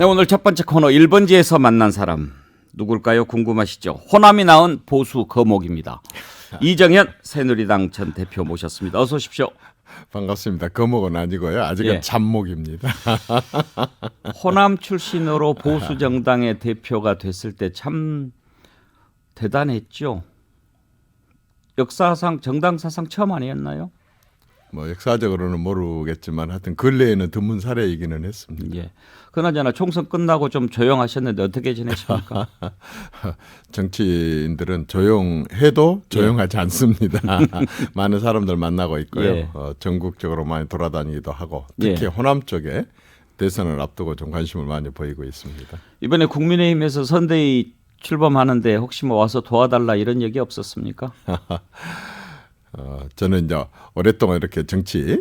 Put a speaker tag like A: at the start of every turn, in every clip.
A: 네, 오늘 첫 번째 코너 1번지에서 만난 사람 누굴까요? 궁금하시죠? 호남이 낳은 보수 거목입니다. 이정현 새누리당 전 대표 모셨습니다. 어서 오십시오.
B: 반갑습니다. 거목은 아니고요. 아직은
A: 예.
B: 잡목입니다.
A: 호남 출신으로 보수 정당의 대표가 됐을 때 참 대단했죠. 역사상 정당 사상 처음 아니었나요?
B: 뭐 역사적으로는 모르겠지만 하여튼 근래에는 드문 사례이기는 했습니다.
A: 예. 그나저나 총선 끝나고 좀 조용하셨는데 어떻게 지내십니까?
B: 정치인들은 조용해도 조용하지 않습니다. 많은 사람들 만나고 있고요.
A: 예.
B: 전국적으로 많이 돌아다니기도 하고 특히
A: 예.
B: 호남 쪽에 대선을 앞두고 좀 관심을 많이 보이고 있습니다.
A: 이번에 국민의힘에서 선대위 출범하는데 혹시 뭐 와서 도와달라 이런 얘기 없었습니까?
B: 저는 이제 오랫동안 이렇게 정치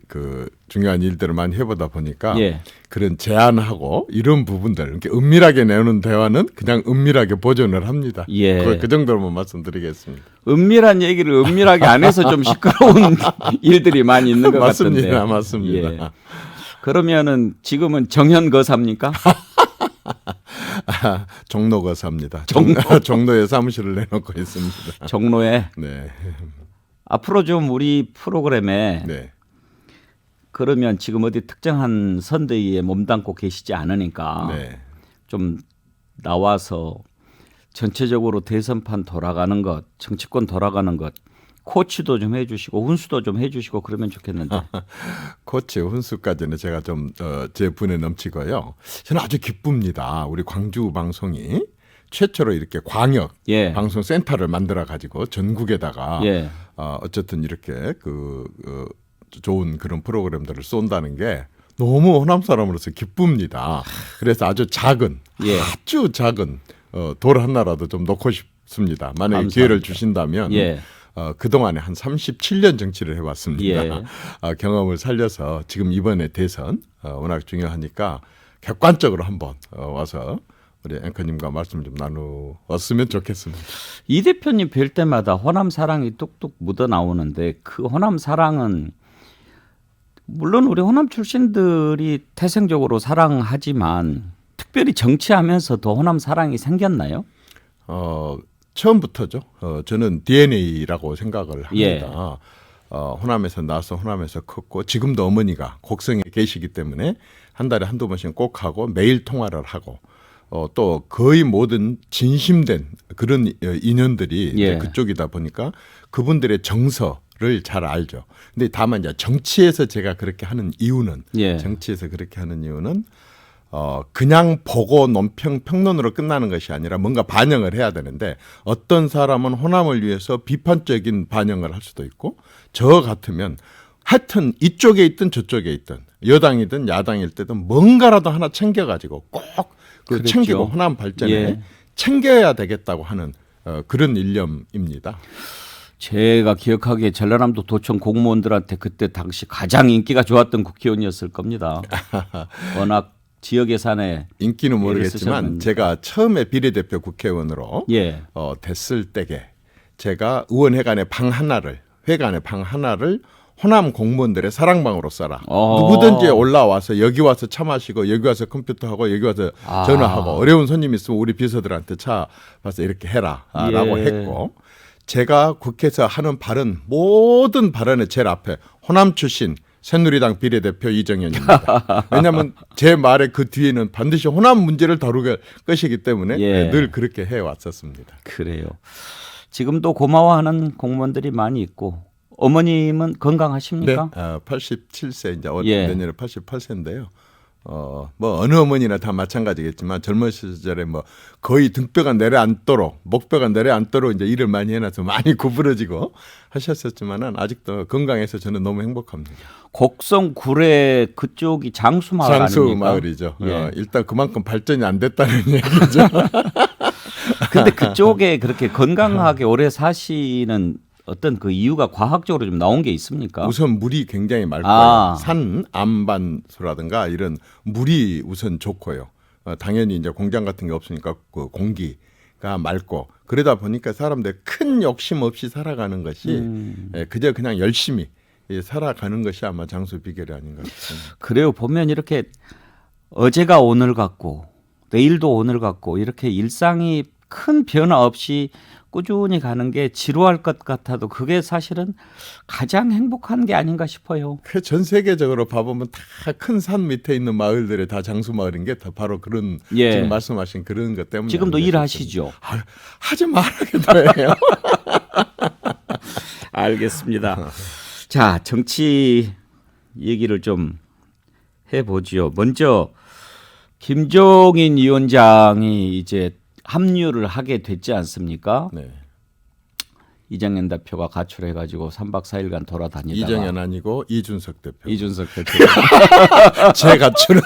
B: 그 중요한 일들을 많이 해보다 보니까
A: 예.
B: 그런 제안하고 이런 부분들 이렇게 은밀하게 내놓는 대화는 그냥 은밀하게 보존을 합니다.
A: 예.
B: 그 정도로만 말씀드리겠습니다.
A: 은밀한 얘기를 은밀하게 안 해서 좀 시끄러운 일들이 많이 있는 것 같은데.
B: 맞습니다.
A: 예. 그러면은 지금은 정현거사입니까?
B: 종로거사입니다.
A: 종로.
B: 종로에 사무실을 내놓고 있습니다.
A: 종로에.
B: 네,
A: 앞으로 좀 우리 프로그램에
B: 네.
A: 그러면 지금 어디 특정한 선대위에 몸담고 계시지 않으니까
B: 네.
A: 좀 나와서 전체적으로 대선판 돌아가는 것, 정치권 돌아가는 것, 코치도 좀 해주시고 훈수도 좀 해주시고 그러면 좋겠는데.
B: 코치 훈수까지는 제가 좀 제 분에 넘치고요. 저는 아주 기쁩니다. 우리 광주 방송이 최초로 이렇게 광역
A: 예.
B: 방송 센터를 만들어 가지고 전국에다가
A: 예.
B: 어쨌든 이렇게 좋은 그런 프로그램들을 쏜다는 게 너무 호남 사람으로서 기쁩니다. 그래서 아주 작은
A: 예.
B: 아주 작은 돌 하나라도 좀 놓고 싶습니다. 만약에
A: 감사합니다.
B: 기회를 주신다면
A: 예.
B: 그동안에 한 37년 정치를 해왔습니다.
A: 예.
B: 경험을 살려서 지금 이번에 대선 워낙 중요하니까 객관적으로 한번 와서 우리 앵커님과 말씀 좀 나누었으면 좋겠습니다.
A: 이 대표님 뵐 때마다 호남 사랑이 뚝뚝 묻어 나오는데 그 호남 사랑은 물론 우리 호남 출신들이 태생적으로 사랑하지만 특별히 정치하면서 더 호남 사랑이 생겼나요?
B: 처음부터죠. 저는 DNA라고 생각을 합니다.
A: 예.
B: 호남에서 나와서 호남에서 컸고 지금도 어머니가 곡성에 계시기 때문에 한 달에 한두 번씩 꼭 하고 매일 통화를 하고 또 거의 모든 진심된 그런 인연들이
A: 예.
B: 이제 그쪽이다 보니까 그분들의 정서를 잘 알죠. 근데 다만 이제 정치에서 제가 그렇게 하는 이유는
A: 예.
B: 정치에서 그렇게 하는 이유는 그냥 보고 논평론으로 끝나는 것이 아니라 뭔가 반영을 해야 되는데 어떤 사람은 호남을 위해서 비판적인 반영을 할 수도 있고 저 같으면 하여튼 이쪽에 있든 저쪽에 있든 여당이든 야당일 때든 뭔가라도 하나 챙겨가지고 꼭
A: 그렇죠.
B: 챙기고 호남 발전에
A: 예.
B: 챙겨야 되겠다고 하는 그런 일념입니다.
A: 제가 기억하기에 전라남도 도청 공무원들한테 그때 당시 가장 인기가 좋았던 국회의원이었을 겁니다. 워낙 지역 예산에
B: 인기는
A: 애를
B: 모르겠지만
A: 쓰셨는데.
B: 제가 처음에 비례대표 국회의원으로
A: 예.
B: 됐을 때에 제가 의원회관의 방 하나를 회관의 방 하나를 호남 공무원들의 사랑방으로 써라. 누구든지 올라와서 여기 와서 차 마시고 여기 와서 컴퓨터하고 여기 와서 전화하고 어려운 손님 있으면 우리 비서들한테 차 봐서 이렇게 해라라고
A: 예.
B: 했고 제가 국회에서 하는 발언 모든 발언의 제일 앞에 호남 출신 새누리당 비례대표 이정현입니다. 왜냐하면 제 말의 그 뒤에는 반드시 호남 문제를 다루게 것이기 때문에
A: 예.
B: 늘 그렇게 해왔었습니다.
A: 그래요. 지금도 고마워하는 공무원들이 많이 있고 어머님은 건강하십니까?
B: 87세 이제
A: 예.
B: 내년에 88세인데요. 뭐 어느 어머니나 다 마찬가지겠지만 젊은 시절에 뭐 거의 등뼈가 내려앉도록 목뼈가 내려앉도록 이제 일을 많이 해놔서 많이 구부러지고 하셨었지만은 아직도 건강해서 저는 너무 행복합니다.
A: 곡성 구례 그쪽이 장수 마을
B: 장수
A: 아닙니까?
B: 마을이죠.
A: 예.
B: 일단 그만큼 발전이 안 됐다는 얘기죠.
A: 근데 그쪽에 그렇게 건강하게 오래 사시는 어떤 그 이유가 과학적으로 좀 나온 게 있습니까?
B: 우선 물이 굉장히 맑고요.
A: 아.
B: 산 안반수라든가 이런 물이 우선 좋고요. 당연히 이제 공장 같은 게 없으니까 그 공기가 맑고 그러다 보니까 사람들 큰 욕심 없이 살아가는 것이 그저 그냥 열심히 살아가는 것이 아마 장수 비결이 아닌가 싶습니다.
A: 그래요. 보면 이렇게 어제가 오늘 같고 내일도 오늘 같고 이렇게 일상이 큰 변화 없이 꾸준히 가는 게 지루할 것 같아도 그게 사실은 가장 행복한 게 아닌가 싶어요.
B: 그 전 세계적으로 봐보면 다 큰 산 밑에 있는 마을들이 다 장수 마을인 게 다 바로 그런
A: 예.
B: 지금 말씀하신 그런 것 때문에
A: 지금도
B: 아닌가
A: 일하시죠?
B: 싶습니다. 하지 말아야 돼요.
A: 알겠습니다. 자, 정치 얘기를 좀 해보지요. 먼저 김종인 위원장이 이제 합류를 하게 됐지 않습니까?
B: 네.
A: 이정현 대표가 가출해가지고 3박 4일간 돌아다니다가
B: 이정현 아니고 이준석 대표.
A: 이준석 대표.
B: 제 가출은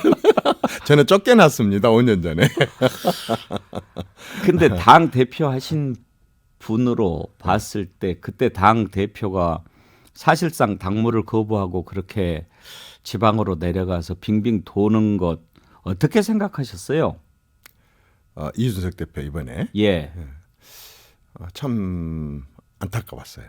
B: 저는 쫓겨났습니다. 5년 전에.
A: 근데 당 대표 하신 분으로 봤을 때 그때 당 대표가 사실상 당무를 거부하고 그렇게 지방으로 내려가서 빙빙 도는 것 어떻게 생각하셨어요?
B: 이준석 대표 이번에
A: 예.
B: 참 안타까웠어요.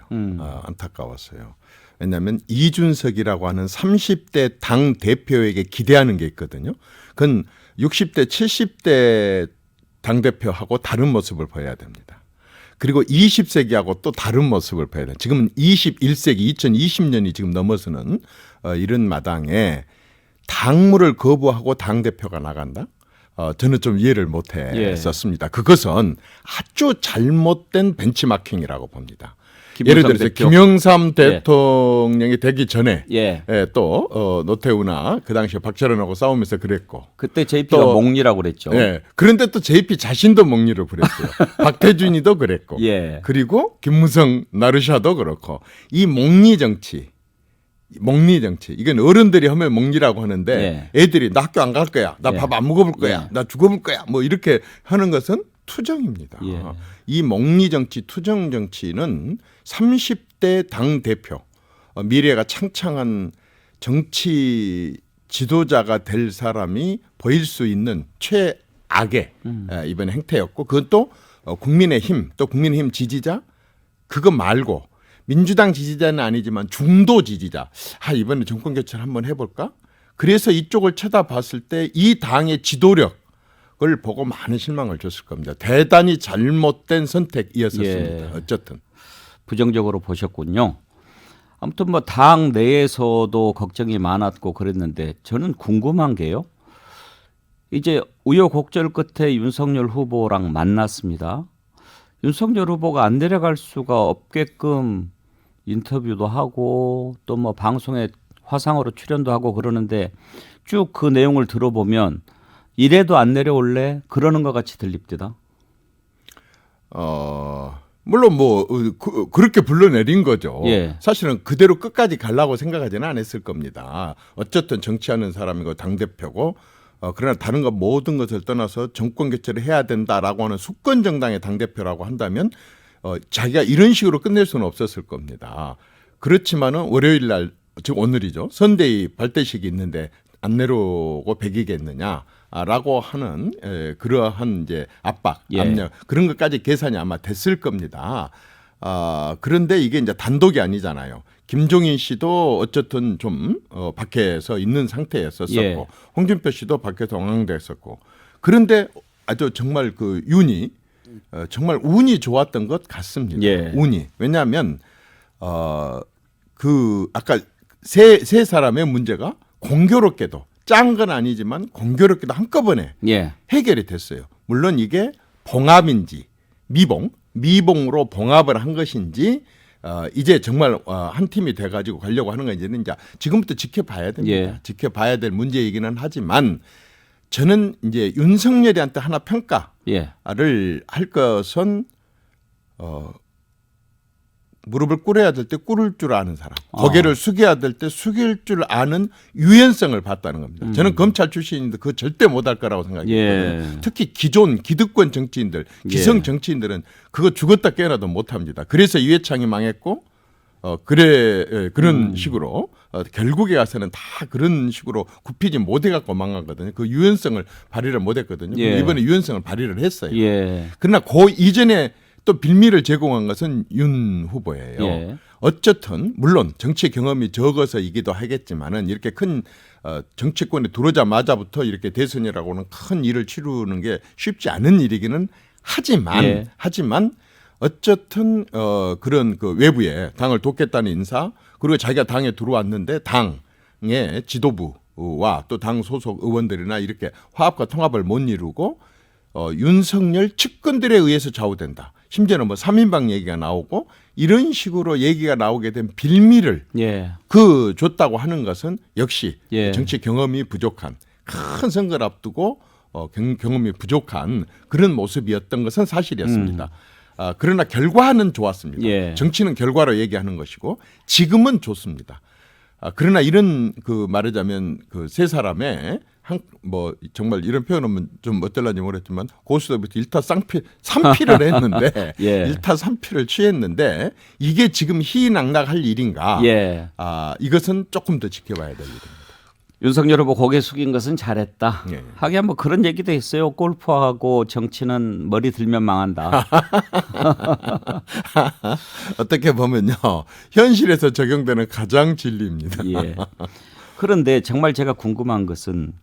B: 안타까웠어요. 왜냐하면 이준석이라고 하는 30대 당 대표에게 기대하는 게 있거든요. 그건 60대, 70대 당 대표하고 다른 모습을 보여야 됩니다. 그리고 20세기하고 또 다른 모습을 보여야 돼요. 지금은 21세기, 2020년이 지금 넘어서는 이런 마당에 당무를 거부하고 당 대표가 나간다. 저는 좀 이해를 못했었습니다. 그것은 아주 잘못된 벤치마킹이라고 봅니다. 예를 들어서
A: 대표.
B: 김영삼 대통령이 되기 전에
A: 예.
B: 또 노태우나 그 당시에 박철원하고 싸우면서 그랬고
A: 그때 JP가
B: 또-
A: 몽리라고 그랬죠.
B: 예. 그런데 또 JP 자신도 몽리를 부렸어요. 박태준이도 그랬고
A: 예.
B: 그리고 김무성 나르샤도 그렇고 이 몽리 정치 이건 어른들이 하면 몽리라고 하는데 애들이 나 학교 안 갈 거야. 나 밥 안 먹어볼 거야.
A: 예.
B: 나 죽어볼 거야. 뭐 이렇게 하는 것은 투정입니다.
A: 예.
B: 이 몽리 정치, 투정 정치는 30대 당 대표, 미래가 창창한 정치 지도자가 될 사람이 보일 수 있는 최악의 이번 행태였고 그것도 국민의힘 또 국민의힘 지지자 그거 말고 민주당 지지자는 아니지만 중도 지지자 이번에 정권 교체를 한번 해볼까? 그래서 이쪽을 쳐다봤을 때 이 당의 지도력을 보고 많은 실망을 줬을 겁니다. 대단히 잘못된 선택이었습니다.
A: 예.
B: 어쨌든.
A: 부정적으로 보셨군요. 아무튼 뭐 당 내에서도 걱정이 많았고 그랬는데 저는 궁금한 게요. 이제 우여곡절 끝에 윤석열 후보랑 만났습니다. 윤석열 후보가 안 내려갈 수가 없게끔 인터뷰도 하고 또 뭐 방송에 화상으로 출연도 하고 그러는데 쭉 그 내용을 들어보면 이래도 안 내려올래? 그러는 것 같이 들립니다.
B: 물론 뭐 그렇게 불러내린 거죠.
A: 예.
B: 사실은 그대로 끝까지 가려고 생각하지는 않았을 겁니다. 어쨌든 정치하는 사람이고 당대표고 그러나 다른 것 모든 것을 떠나서 정권 교체를 해야 된다라고 하는 수권 정당의 당대표라고 한다면 자기가 이런 식으로 끝낼 수는 없었을 겁니다. 그렇지만은 월요일 날 즉 오늘이죠. 선대위 발대식이 있는데 안 내려오고 배기겠느냐라고 하는 그러한 이제 압박,
A: 예.
B: 압력 그런 것까지 계산이 아마 됐을 겁니다. 그런데 이게 이제 단독이 아니잖아요. 김종인 씨도 어쨌든 좀 밖에서 있는 상태였었고
A: 예.
B: 홍준표 씨도 밖에서 엉망됐었고 그런데 아주 정말 그 윤이 정말 운이 좋았던 것 같습니다.
A: 예.
B: 운이 왜냐하면 그 아까 세 사람의 문제가 공교롭게도 짠 건 아니지만 공교롭게도 한꺼번에
A: 예.
B: 해결이 됐어요. 물론 이게 봉합인지 미봉으로 봉합을 한 것인지 이제 정말 한 팀이 돼가지고 가려고 하는 건지는 이제 지금부터 지켜봐야 됩니다.
A: 예.
B: 지켜봐야 될 문제이기는 하지만 저는 이제 윤석열이한테 하나 평가를
A: 예.
B: 할 것은 무릎을 꿇어야 될 때 꿇을 줄 아는 사람, 고개를 숙여야 될 때 숙일 줄 아는 유연성을 봤다는 겁니다. 저는 검찰 출신인데 그거 절대 못할 거라고 생각했거든요.
A: 예.
B: 특히 기존 기득권 정치인들, 기성 정치인들은 그거 죽었다 깨어나도 못합니다. 그래서 이회창이 망했고, 그런 식으로 결국에 가서는 다 그런 식으로 굽히지 못해갖고 망하거든요. 그 유연성을 발휘를 못했거든요.
A: 예.
B: 이번에 유연성을 발휘를 했어요.
A: 예.
B: 그러나 그 이전에 또 빌미를 제공한 것은 윤 후보예요.
A: 예.
B: 어쨌든 물론 정치 경험이 적어서이기도 하겠지만은 이렇게 큰 정치권에 들어오자마자부터 이렇게 대선이라고는 큰 일을 치르는 게 쉽지 않은 일이기는 하지만
A: 예.
B: 어쨌든 그런 그 외부에 당을 돕겠다는 인사 그리고 자기가 당에 들어왔는데 당의 지도부와 또 당 소속 의원들이나 이렇게 화합과 통합을 못 이루고 윤석열 측근들에 의해서 좌우된다. 심지어는 뭐 3인방 얘기가 나오고 이런 식으로 얘기가 나오게 된 빌미를
A: 예.
B: 줬다고 하는 것은 역시
A: 예.
B: 정치 경험이 부족한 큰 선거를 앞두고 경험이 부족한 그런 모습이었던 것은 사실이었습니다. 그러나 결과는 좋았습니다.
A: 예.
B: 정치는 결과로 얘기하는 것이고 지금은 좋습니다. 그러나 이런 그 말하자면 그 세 사람의 뭐 정말 이런 표현은 좀 어떨런지 모르겠지만 고수도부터 일타삼피를 했는데
A: 예.
B: 일타삼피를 취했는데 이게 지금 희낙낙할 일인가?
A: 예.
B: 이것은 조금 더 지켜봐야 될 일입니다.
A: 윤석열 후보 고개 숙인 것은 잘했다.
B: 예.
A: 하긴 뭐 그런 얘기도 있어요. 골프하고 정치는 머리 들면 망한다.
B: 어떻게 보면요 현실에서 적용되는 가장 진리입니다.
A: 예. 그런데 정말 제가 궁금한 것은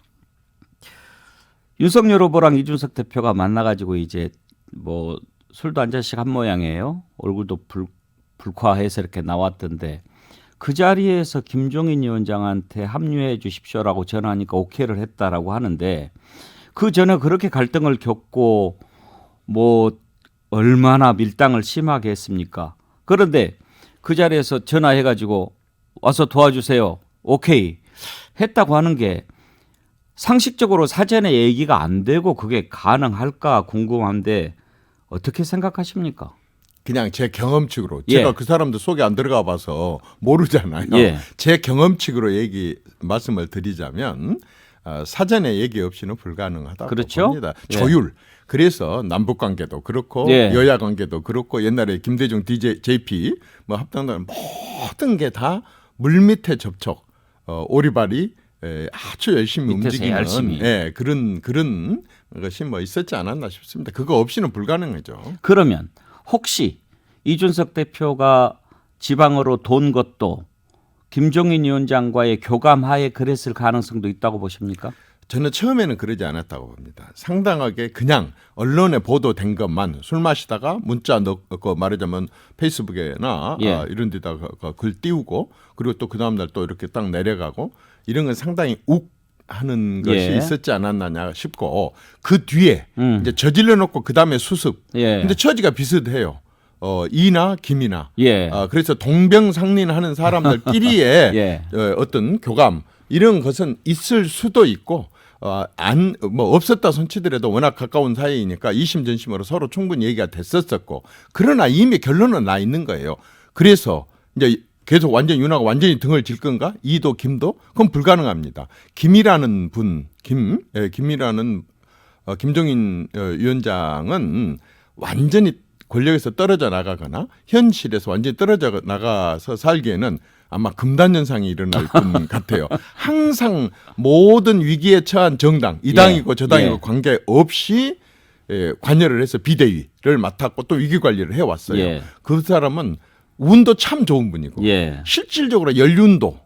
A: 윤석열 후보랑 이준석 대표가 만나가지고 이제 뭐 술도 한 잔씩 한 모양이에요. 얼굴도 불쾌해서 이렇게 나왔던데 그 자리에서 김종인 위원장한테 합류해 주십시오라고 전화하니까 오케이를 했다라고 하는데 그 전에 그렇게 갈등을 겪고 뭐 얼마나 밀당을 심하게 했습니까? 그런데 그 자리에서 전화해가지고 와서 도와주세요. 오케이 했다고 하는 게 상식적으로 사전에 얘기가 안 되고 그게 가능할까 궁금한데 어떻게 생각하십니까?
B: 그냥 제 경험칙으로
A: 예.
B: 제가 그 사람들 속에 안 들어가 봐서 모르잖아요.
A: 예.
B: 제 경험칙으로 말씀을 드리자면 사전에 얘기 없이는 불가능하다고
A: 그렇죠?
B: 봅니다.
A: 예.
B: 조율. 그래서 남북 관계도 그렇고
A: 예.
B: 여야 관계도 그렇고 옛날에 김대중 JP 뭐 합당당 모든 게 다 물밑에 접촉 오리발이 아주 열심히
A: 밑에서
B: 움직이는
A: 열심히.
B: 그런 것이 뭐 있었지 않았나 싶습니다. 그거 없이는 불가능하죠.
A: 그러면 혹시 이준석 대표가 지방으로 돈 것도 김종인 위원장과의 교감하에 그랬을 가능성도 있다고 보십니까?
B: 저는 처음에는 그러지 않았다고 봅니다. 상당하게 그냥 언론에 보도된 것만 술 마시다가 문자 넣고 말하자면 페이스북에나
A: 예.
B: 이런 데다가 글 띄우고 그리고 또 그 다음날 또 이렇게 딱 내려가고 이런 건 상당히 욱 하는 것이
A: 예.
B: 있었지 않았느냐 싶고 그 뒤에 이제 저질러 놓고 그 다음에 수습.
A: 예.
B: 근데 처지가 비슷해요. 이나 김이나.
A: 예.
B: 그래서 동병상련하는 사람들끼리의
A: 예.
B: 어떤 교감 이런 것은 있을 수도 있고 뭐 없었다 손치더라도 워낙 가까운 사이이니까 이심전심으로 서로 충분히 얘기가 됐었었고 그러나 이미 결론은 나 있는 거예요. 그래서 이제 계속 완전 윤하가 완전히 등을 질 건가? 이도 김도? 그건 불가능합니다. 김이라는 분, 김이라는 김종인 위원장은 완전히 권력에서 떨어져 나가거나 현실에서 완전히 떨어져 나가서 살기에는 아마 금단현상이 일어날 분 같아요. 항상 모든 위기에 처한 정당, 이 당이고 저 당이고
A: 예.
B: 관계없이 관여를 해서 비대위를 맡았고 또 위기 관리를 해왔어요.
A: 예.
B: 그 사람은 운도 참 좋은 분이고
A: 예.
B: 실질적으로 연륜도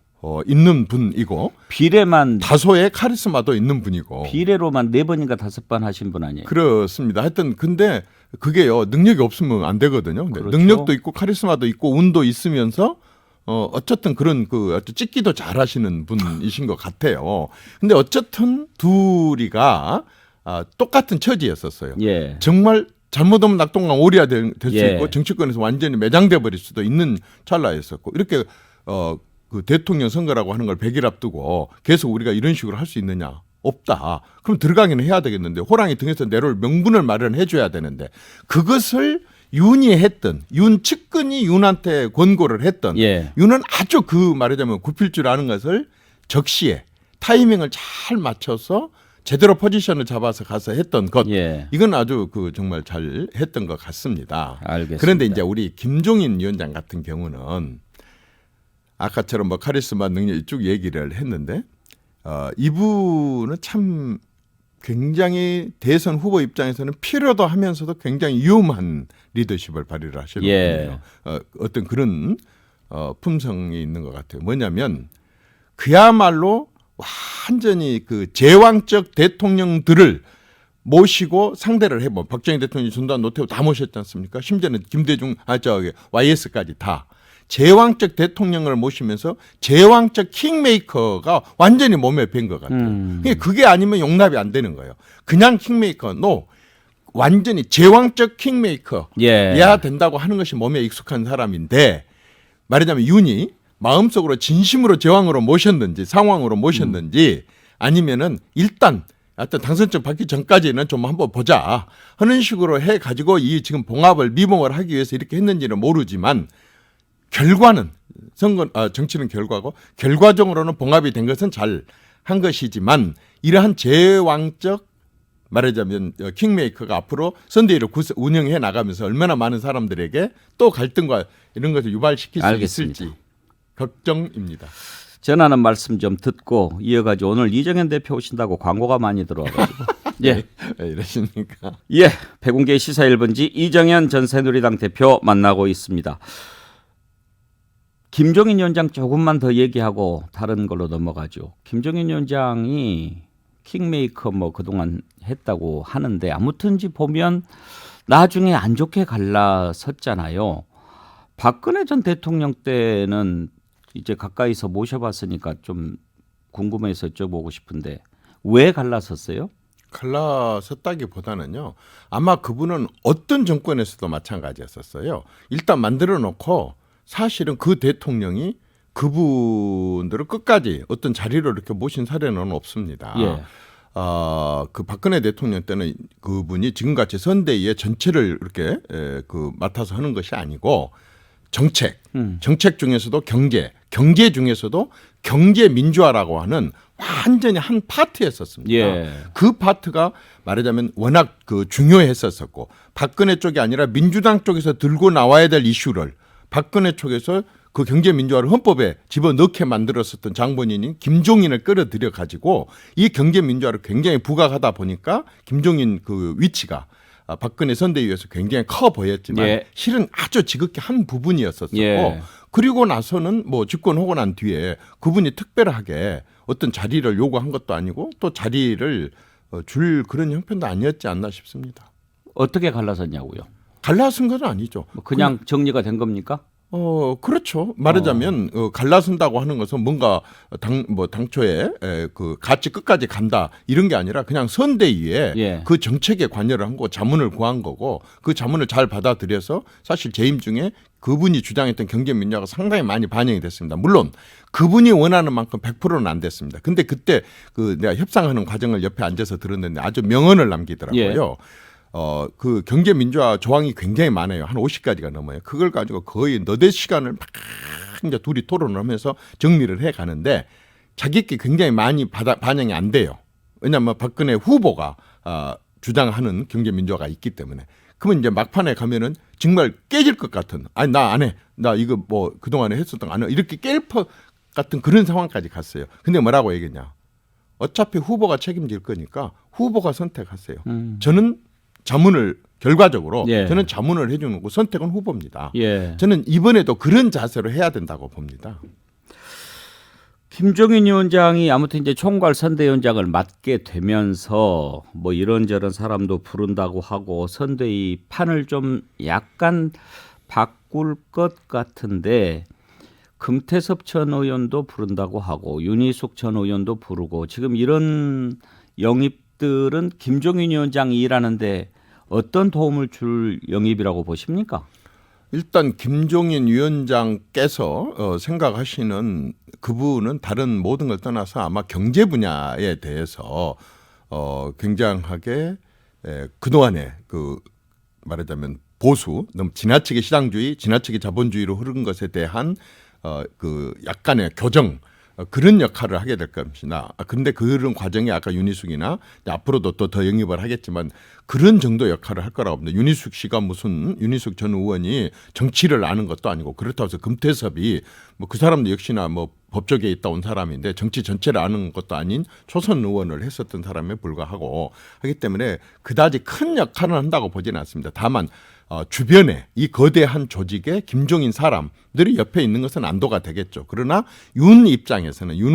B: 있는 분이고
A: 비례만
B: 다소의 카리스마도 있는 분이고
A: 비례로만 4번인가 5번 하신 분 아니에요?
B: 그렇습니다. 하여튼 근데 그게요 능력이 없으면 안 되거든요. 근데
A: 그렇죠.
B: 능력도 있고 카리스마도 있고 운도 있으면서 어쨌든 그런 찍기도 잘하시는 분이신 것 같아요. 근데 어쨌든 둘이가 똑같은 처지였었어요.
A: 예.
B: 정말 잘못하면 낙동강 오리가 될 수
A: 예.
B: 있고 정치권에서 완전히 매장돼 버릴 수도 있는 찰나였었고 이렇게 그 대통령 선거라고 하는 걸 100일 앞두고 계속 우리가 이런 식으로 할 수 있느냐? 없다. 그럼 들어가기는 해야 되겠는데 호랑이 등에서 내려올 명분을 마련해 줘야 되는데 그것을 윤이 했던 윤 측근이 윤한테 권고를 했던
A: 예.
B: 윤은 아주 그 말하자면 굽힐 줄 아는 것을 적시에 타이밍을 잘 맞춰서 제대로 포지션을 잡아서 가서 했던 것
A: 예.
B: 이건 아주 그 정말 잘 했던 것 같습니다.
A: 알겠습니다.
B: 그런데 이제 우리 김종인 위원장 같은 경우는 아까처럼 뭐 카리스마 능력 쭉 얘기를 했는데 이분은 참 굉장히 대선 후보 입장에서는 필요도 하면서도 굉장히 위험한 리더십을 발휘를 하시는
A: 예.
B: 분이에요. 어떤 그런 품성이 있는 것 같아요. 뭐냐면 그야말로 완전히 그 제왕적 대통령들을 모시고 상대를 해본 박정희 대통령이 전두환 노태우 다 모셨지 않습니까? 심지어는 김대중 YS까지 다 제왕적 대통령을 모시면서 제왕적 킹메이커가 완전히 몸에 밴 것 같아요. 그게 아니면 용납이 안 되는 거예요. 그냥 킹메이커 완전히 제왕적 킹메이커야 된다고 하는 것이 몸에 익숙한 사람인데 말하자면 윤이 마음속으로 진심으로 제왕으로 모셨는지 상황으로 모셨는지 아니면은 일단 하여튼 당선증 받기 전까지는 좀 한번 보자 하는 식으로 해가지고 이 지금 봉합을 미봉을 하기 위해서 이렇게 했는지는 모르지만 결과는 정치는 결과고 결과적으로는 봉합이 된 것은 잘 한 것이지만 이러한 제왕적 말하자면 킹메이커가 앞으로 선대위를 운영해 나가면서 얼마나 많은 사람들에게 또 갈등과 이런 것을 유발시킬 수
A: 알겠습니다.
B: 있을지 걱정입니다.
A: 전하는 말씀 좀 듣고 이어가지고 오늘 이정현 대표 오신다고 광고가 많이 들어와가지고 예.
B: 왜 이러십니까?
A: 예, 백운계 시사 1번지 이정현 전 새누리당 대표 만나고 있습니다. 김종인 위원장 조금만 더 얘기하고 다른 걸로 넘어가죠. 김종인 위원장이 킹메이커 뭐 그동안 했다고 하는데 아무튼지 보면 나중에 안 좋게 갈라섰잖아요. 박근혜 전 대통령 때는 이제 가까이서 모셔봤으니까 좀 궁금해서 여쭤보고 싶은데 왜 갈라섰어요?
B: 갈라섰다기보다는요. 아마 그분은 어떤 정권에서도 마찬가지였었어요. 일단 만들어 놓고 사실은 그 대통령이 그분들을 끝까지 어떤 자리로 이렇게 모신 사례는 없습니다.
A: 예.
B: 그 박근혜 대통령 때는 그분이 지금같이 선대위의 전체를 이렇게 맡아서 하는 것이 아니고 정책 중에서도 경제 중에서도 경제 민주화라고 하는 완전히 한 파트였었습니다.
A: 예.
B: 그 파트가 말하자면 워낙 그 중요했었고 박근혜 쪽이 아니라 민주당 쪽에서 들고 나와야 될 이슈를 박근혜 쪽에서 그 경제 민주화를 헌법에 집어넣게 만들었었던 장본인인 김종인을 끌어들여 가지고 이 경제 민주화를 굉장히 부각하다 보니까 김종인 그 위치가 박근혜 선대위에서 굉장히 커 보였지만
A: 예.
B: 실은 아주 지극히 한 부분이었었고
A: 예.
B: 그리고 나서는 뭐 집권하고 난 뒤에 그분이 특별하게 어떤 자리를 요구한 것도 아니고 또 자리를 줄 그런 형편도 아니었지 않나 싶습니다.
A: 어떻게 갈라섰냐고요?
B: 갈라선 건 아니죠.
A: 그냥 정리가 된 겁니까?
B: 그렇죠. 말하자면 갈라선다고 하는 것은 뭔가 당초에 그 같이 끝까지 간다 이런 게 아니라 그냥 선대위에
A: 예.
B: 그 정책에 관여를 한 거 자문을 구한 거고 그 자문을 잘 받아들여서 사실 재임 중에 그분이 주장했던 경제 민주화가 상당히 많이 반영이 됐습니다. 물론 그분이 원하는 만큼 100%는 안 됐습니다. 근데 그때 그 내가 협상하는 과정을 옆에 앉아서 들었는데 아주 명언을 남기더라고요.
A: 예.
B: 그 경제 민주화 조항이 굉장히 많아요. 한 50가지가 넘어요. 그걸 가지고 거의 너댓 시간을 막 이제 둘이 토론을 하면서 정리를 해 가는데 자기께 굉장히 많이 반영이 안 돼요. 왜냐하면 박근혜 후보가 주장하는 경제 민주화가 있기 때문에. 그러면 이제 막판에 가면은 정말 깨질 것 같은 아니 나 안 해. 나 이거 뭐 그동안에 했었던 거 안 해. 이렇게 깰 것 같은 그런 상황까지 갔어요. 근데 뭐라고 얘기했냐. 어차피 후보가 책임질 거니까 후보가 선택하세요. 저는 자문을 결과적으로
A: 예.
B: 저는 자문을 해주는 거고 선택은 후보입니다.
A: 예.
B: 저는 이번에도 그런 자세로 해야 된다고 봅니다.
A: 김종인 위원장이 아무튼 이제 총괄 선대위원장을 맡게 되면서 뭐 이런저런 사람도 부른다고 하고 선대위 판을 좀 약간 바꿀 것 같은데 금태섭 전 의원도 부른다고 하고 윤희숙 전 의원도 부르고 지금 이런 영입들은 김종인 위원장이 일하는데 어떤 도움을 줄 영입이라고 보십니까?
B: 일단 김종인 위원장께서 생각하시는 그분은 다른 모든 걸 떠나서 아마 경제 분야에 대해서 굉장하게 그동안에 그 말하자면 보수 너무 지나치게 시장주의 지나치게 자본주의로 흐른 것에 대한 그 약간의 교정 그런 역할을 하게 될 것이나 그런데 그런 과정이 아까 윤희숙이나 앞으로도 또 더 영입을 하겠지만 그런 정도 역할을 할 거라고 봅니다. 윤희숙 씨가 무슨 윤희숙 전 의원이 정치를 아는 것도 아니고 그렇다고 해서 금태섭이 뭐 그 사람도 역시나 뭐 법조계에 있다 온 사람인데 정치 전체를 아는 것도 아닌 초선 의원을 했었던 사람에 불과하고 하기 때문에 그다지 큰 역할을 한다고 보지는 않습니다. 다만 주변에 이 거대한 조직에 김종인 사람들이 옆에 있는 것은 안도가 되겠죠. 그러나 윤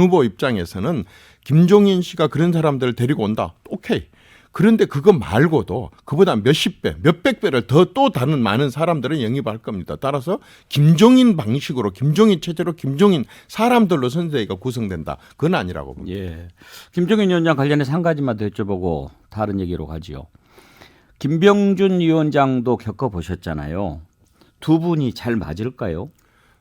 B: 후보 입장에서는 김종인 씨가 그런 사람들을 데리고 온다. 오케이. 그런데 그거 말고도 그보다 몇십 배, 몇백 배를 더 또 다른 많은 사람들은 영입할 겁니다. 따라서 김종인 방식으로, 김종인 체제로, 김종인 사람들로 선대위가 구성된다. 그건 아니라고 봅니다.
A: 예. 김종인 위원장 관련해서 한 가지만 더 여쭤보고 다른 얘기로 가지요. 김병준 위원장도 겪어보셨잖아요. 두 분이 잘 맞을까요?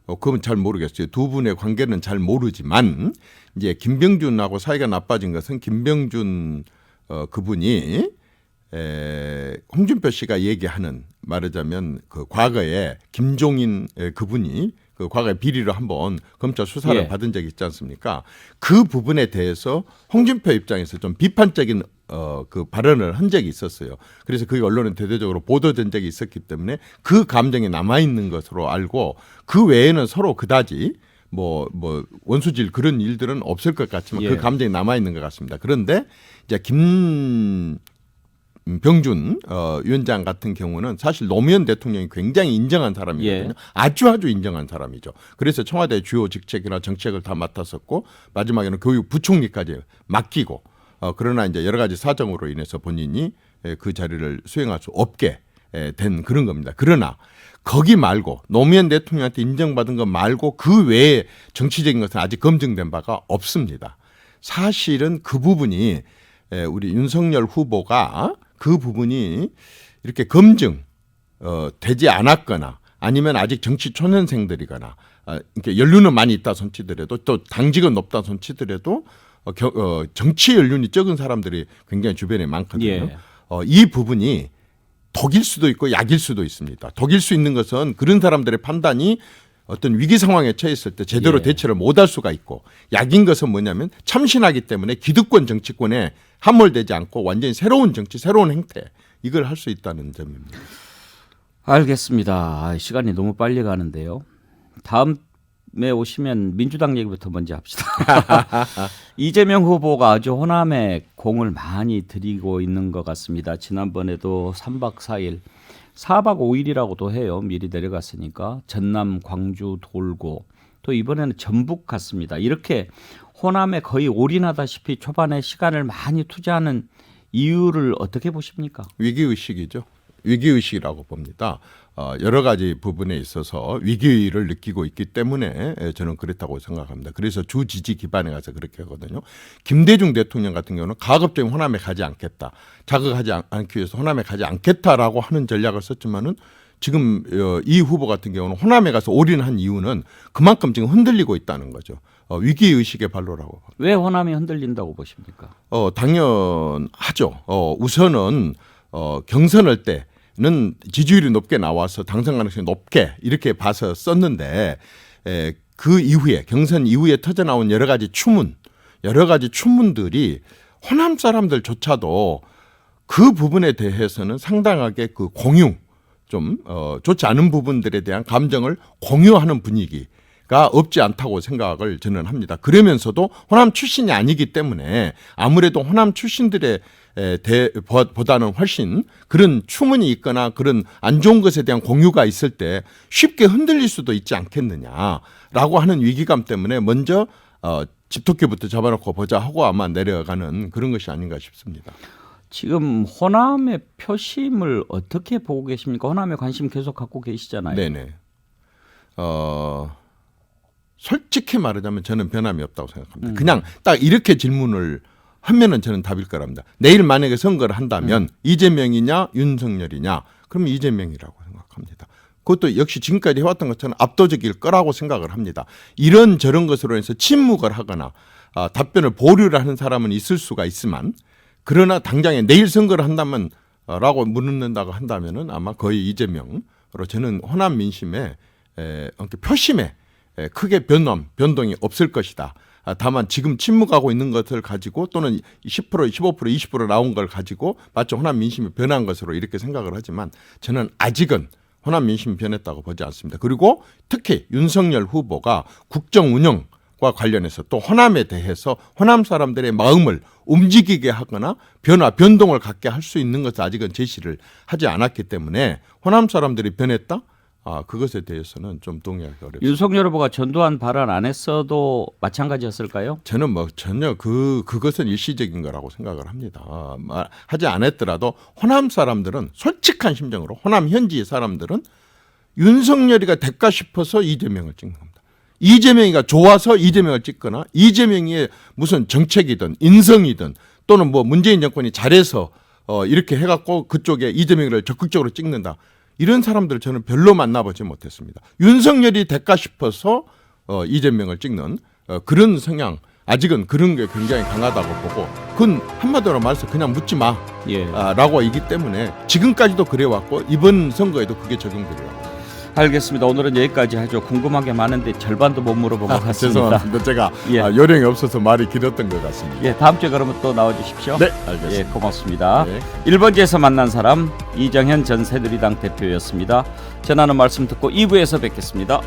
B: 그건 잘 모르겠어요. 두 분의 관계는 잘 모르지만 이제 김병준하고 사이가 나빠진 것은 김병준 그분이 홍준표 씨가 얘기하는 말하자면 그 과거에 김종인 그분이 그 과거에 비리로 한번 검찰 수사를
A: 예.
B: 받은 적이 있지 않습니까? 그 부분에 대해서 홍준표 입장에서 좀 비판적인 그 발언을 한 적이 있었어요. 그래서 그게 언론에 대대적으로 보도된 적이 있었기 때문에 그 감정이 남아 있는 것으로 알고 그 외에는 서로 그다지 뭐 원수질 그런 일들은 없을 것 같지만
A: 예.
B: 그 감정이 남아 있는 것 같습니다. 그런데 이제 김병준 위원장 같은 경우는 사실 노무현 대통령이 굉장히 인정한 사람이거든요.
A: 예.
B: 아주 인정한 사람이죠. 그래서 청와대 주요 직책이나 정책을 다 맡았었고 마지막에는 교육 부총리까지 맡기고 그러나 이제 여러 가지 사정으로 인해서 본인이 그 자리를 수행할 수 없게 된 그런 겁니다. 그러나 거기 말고 노무현 대통령한테 인정받은 것 말고 그 외에 정치적인 것은 아직 검증된 바가 없습니다. 사실은 그 부분이 우리 윤석열 후보가 그 부분이 이렇게 검증 되지 않았거나 아니면 아직 정치 초년생들이거나 이렇게 연륜은 많이 있다 손치더라도 또 당직은 높다 손치더라도 정치 연륜이 적은 사람들이 굉장히 주변에 많거든요.
A: 예.
B: 이 부분이 독일 수도 있고 약일 수도 있습니다. 독일 수 있는 것은 그런 사람들의 판단이 어떤 위기 상황에 처했을 때 제대로
A: 예.
B: 대처를 못할 수가 있고 약인 것은 뭐냐면 참신하기 때문에 기득권 정치권에 함몰되지 않고 완전히 새로운 정치, 새로운 행태 이걸 할 수 있다는 점입니다.
A: 알겠습니다. 시간이 너무 빨리 가는데요. 다음에 오시면 민주당 얘기부터 먼저 합시다. 이재명 후보가 아주 호남에 공을 많이 들이고 있는 것 같습니다. 지난번에도 3박 4일, 4박 5일이라고도 해요. 미리 내려갔으니까. 전남, 광주 돌고 또 이번에는 전북 갔습니다. 이렇게 호남에 거의 올인하다시피 초반에 시간을 많이 투자하는 이유를 어떻게 보십니까?
B: 위기의식이죠. 위기의식이라고 봅니다. 여러 가지 부분에 있어서 위기를 느끼고 있기 때문에 저는 그렇다고 생각합니다. 그래서 주 지지 기반에 가서 그렇게 하거든요. 김대중 대통령 같은 경우는 가급적이면 호남에 가지 않겠다. 자극하지 않기 위해서 호남에 가지 않겠다라고 하는 전략을 썼지만은 지금 이 후보 같은 경우는 호남에 가서 올인한 이유는 그만큼 지금 흔들리고 있다는 거죠. 위기의식의 발로라고.
A: 왜 호남이 흔들린다고 보십니까?
B: 당연하죠. 우선은 경선할 때는 지지율이 높게 나와서 당선 가능성이 높게 이렇게 봐서 썼는데 그 이후에 경선 이후에 터져나온 여러 가지 추문들이 호남 사람들조차도 그 부분에 대해서는 상당하게 그 공유 좀 좋지 않은 부분들에 대한 감정을 공유하는 분위기가 없지 않다고 생각을 저는 합니다. 그러면서도 호남 출신이 아니기 때문에 아무래도 호남 출신들의 보다는 훨씬 그런 추문이 있거나 그런 안 좋은 것에 대한 공유가 있을 때 쉽게 흔들릴 수도 있지 않겠느냐라고 하는 위기감 때문에 먼저 집토끼부터 잡아놓고 보자 하고 아마 내려가는 그런 것이 아닌가 싶습니다.
A: 지금 호남의 표심을 어떻게 보고 계십니까? 호남에 관심 계속 갖고 계시잖아요.
B: 네네. 솔직히 말하자면 저는 변함이 없다고 생각합니다. 그냥 딱 이렇게 질문을 하면은 저는 답일 거랍니다. 내일 만약에 선거를 한다면 이재명이냐 윤석열이냐 그러면 이재명이라고 생각합니다. 그것도 역시 지금까지 해왔던 것처럼 압도적일 거라고 생각을 합니다. 이런 저런 것으로 해서 침묵을 하거나 답변을 보류를 하는 사람은 있을 수가 있지만 그러나 당장에 내일 선거를 한다면 라고 묻는다고 한다면은 아마 거의 이재명으로 저는 호남 민심의 표심에 크게 변동이 없을 것이다. 다만 지금 침묵하고 있는 것을 가지고 또는 10%, 15%, 20% 나온 걸 가지고 마치 호남 민심이 변한 것으로 이렇게 생각을 하지만 저는 아직은 호남 민심이 변했다고 보지 않습니다. 그리고 특히 윤석열 후보가 국정 운영과 관련해서 또 호남에 대해서 호남 사람들의 마음을 움직이게 하거나 변동을 갖게 할 수 있는 것을 아직은 제시를 하지 않았기 때문에 호남 사람들이 변했다? 그것에 대해서는 좀 동의하기 어렵습니다.
A: 윤석열 후보가 전두환 발언 안 했어도 마찬가지였을까요?
B: 저는 뭐 전혀 그것은 일시적인 거라고 생각을 합니다. 하지 않았더라도 호남 사람들은 솔직한 심정으로 호남 현지의 사람들은 윤석열이가 될까 싶어서 이재명을 찍는 겁니다. 이재명이가 좋아서 이재명을 찍거나 이재명이 무슨 정책이든 인성이든 또는 뭐 문재인 정권이 잘해서 이렇게 해갖고 그쪽에 이재명을 적극적으로 찍는다. 이런 사람들 저는 별로 만나보지 못했습니다. 윤석열이 될까 싶어서 이재명을 찍는 그런 성향, 아직은 그런 게 굉장히 강하다고 보고 그건 한마디로 말해서 그냥 묻지 마 라고 이기 때문에 지금까지도 그래왔고 이번 선거에도 그게 적용되더라고요.
A: 알겠습니다. 오늘은 여기까지 하죠. 궁금한 게 많은데 절반도 못 물어본 것 같습니다.
B: 죄송합니다. 제가
A: 예.
B: 요령이 없어서 말이 길었던 것 같습니다.
A: 예, 다음 주에 그러면 또 나와주십시오.
B: 네, 알겠습니다.
A: 예, 고맙습니다.
B: 네.
A: 1번지에서 만난 사람 이정현 전 새누리당 대표였습니다. 전하는 말씀 듣고 2부에서 뵙겠습니다.